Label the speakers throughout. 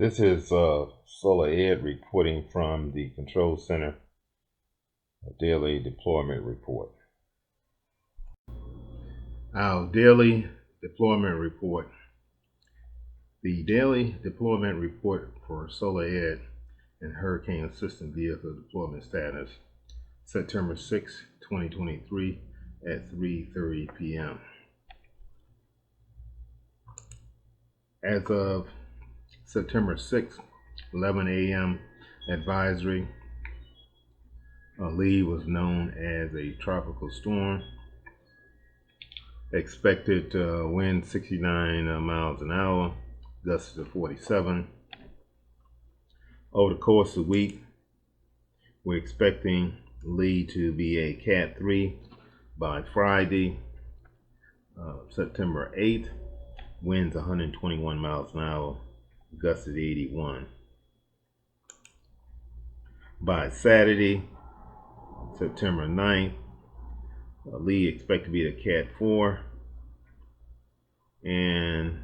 Speaker 1: This is Solar Ed reporting from the Control Center, a daily deployment report. Our daily deployment report. The daily deployment report for Solar Ed and Hurricane Assistant Vehicle Deployment Status, September 6, 2023 at 3:30 p.m. As of September 6, 11 a.m. advisory, Lee was known as a tropical storm. Expected wind 69 miles an hour, gusts to 47. Over the course of the week, we're expecting Lee to be a Cat 3 by Friday, September 8th. Winds 121 miles an hour, gusts at 81. By Saturday, September 9th, Lee expect to be a Cat 4, and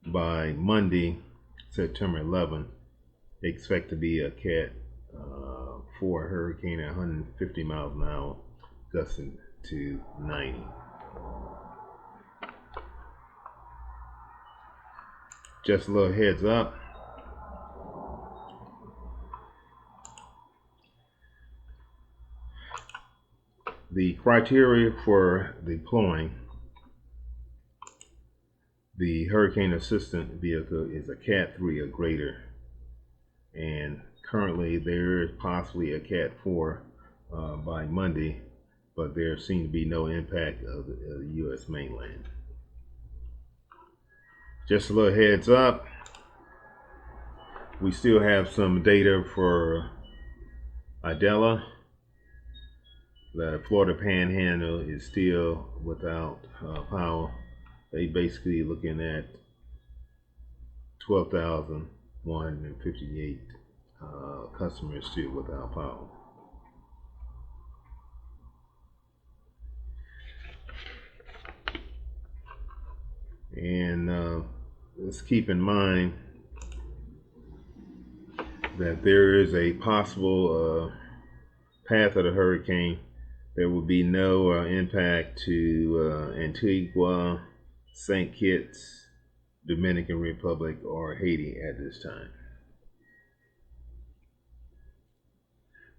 Speaker 1: by Monday, September 11th, expect to be a Cat 4 hurricane at 150 miles an hour, gusting to 90. Just a little heads up. The criteria for deploying the Hurricane Assistant Vehicle is a Cat 3 or greater, and currently there is possibly a Cat 4 by Monday, but there seems to be no impact of the U.S. mainland. Just a little heads up, we still have some data for Idella. The Florida Panhandle is still without power. They basically looking at 12,158 customers still without power. And let's keep in mind that there is a possible path of the hurricane. There will be no impact to Antigua, St. Kitts, Dominican Republic, or Haiti at this time.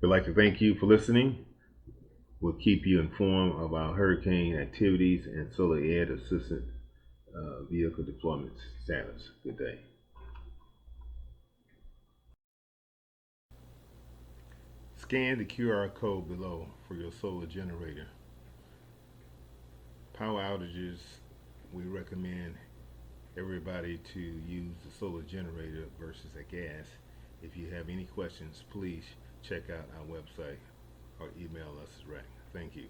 Speaker 1: We'd like to thank you for listening. We'll keep you informed of our hurricane activities and Solar Ed Assistant Vehicle Deployment Status. Good day. Scan the QR code below for your solar generator. Power outages, we recommend everybody to use the solar generator versus a gas. If you have any questions, please check out our website or email us direct. Thank you.